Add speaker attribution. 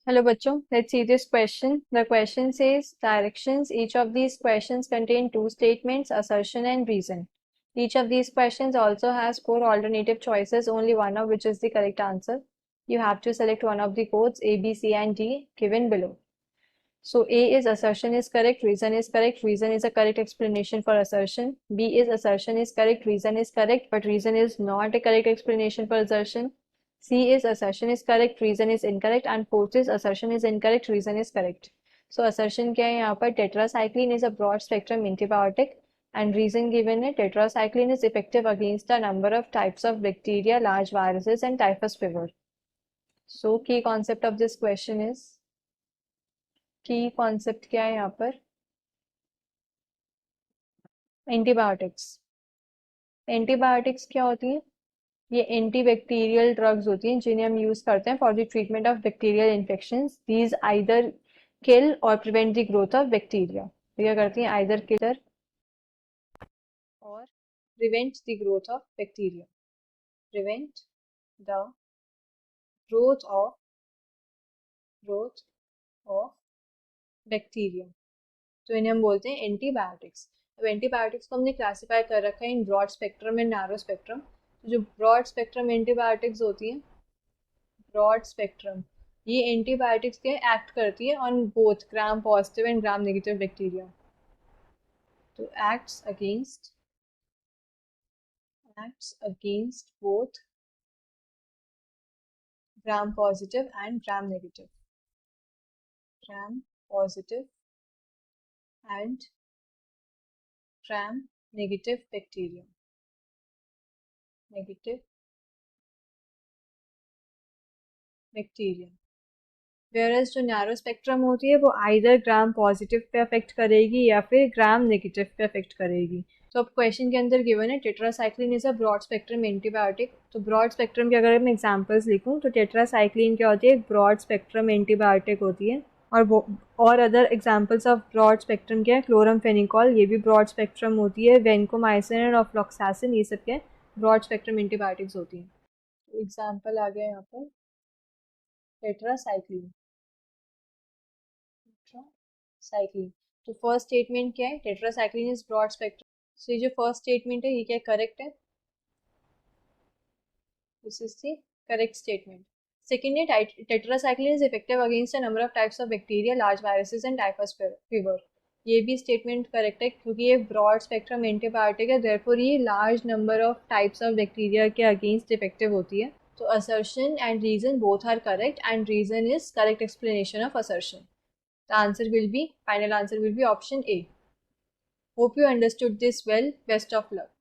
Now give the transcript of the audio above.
Speaker 1: Hello bachcho, let's see this question. The question says directions. Each of these questions contain two statements, assertion and reason. Each of these questions also has four alternative choices, only one of which is the correct answer. You have to select one of the codes A, B, C and D given below. So A is assertion is correct, reason is correct, reason is a correct explanation for assertion. B is assertion is correct, reason is correct, but reason is not a correct explanation for assertion. C is assertion is correct, reason is incorrect, and fourth is assertion is incorrect, reason is correct. So assertion क्या है यहाँ पर? Tetracycline is a broad spectrum antibiotic and reason given है tetracycline is effective against a number of types of bacteria, large viruses and typhus fever. So key concept of this question is की concept क्या है यहाँ पर? Antibiotics. Antibiotics क्या होती है? ये एंटीबैक्टीरियल ड्रग्स होती हैं जिन्हें हम यूज करते हैं for the treatment of bacterial infections. These either kill और prevent the growth of bacteria. क्या करती हैं? आइदर किलर और prevent the growth of bacteria. Prevent the growth of bacteria. तो इन्हें हम बोलते हैं एंटीबायोटिक्स. अब एंटीबायोटिक्स को हमने क्लासिफाई कर रखा है in broad spectrum and narrow spectrum. तो जो ब्रॉड स्पेक्ट्रम एंटीबायोटिक्स होती हैं, ब्रॉड स्पेक्ट्रम, ये एंटीबायोटिक्स के एक्ट करती है on both gram positive and gram negative bacteria. तो acts against both gram positive and gram negative and gram negative bacteria. Whereas जो नैरो स्पेक्ट्रम होती है वो आइदर ग्राम पॉजिटिव पे अफेक्ट करेगी या फिर ग्राम नेगेटिव पे अफेक्ट करेगी. तो अब क्वेश्चन के अंदर गिवन है tetracycline is a broad spectrum antibiotic. तो ब्रॉड स्पेक्ट्रम के अगर मैं एग्जांपल्स लिखूं तो टेट्रासाइक्लिन क्या होती है? एक ब्रॉड स्पेक्ट्रम एंटीबायोटिक होती है. और other examples of broad spectrum क्या है? क्लोरमफेनिकॉल, ये भी ब्रॉड स्पेक्ट्रम होती है. वेंकोमाइसिन और ऑफ्लॉक्सासिन, ये सब क्या ब्रॉड स्पेक्ट्रम एंटीबायोटिक्स होती हैं. एग्जाम्पल आ गया यहाँ पर टेट्रासाइक्लिन. तो फर्स्ट स्टेटमेंट क्या है? Tetracycline is broad spectrum. So ये जो फर्स्ट स्टेटमेंट है ये क्या करेक्ट है? This is the correct statement. Second है tetracycline is effective against a number of types of bacteria, large viruses and typhus fever. ये भी स्टेटमेंट करेक्ट है क्योंकि ये ब्रॉड स्पेक्ट्रम एंटीबायोटिक है, देयरफॉर ये large number of types of bacteria के against effective होती है. तो assertion and reason both are correct and reason is correct explanation of assertion. The answer will be, final answer will be option A. Hope you understood this well. Best of luck.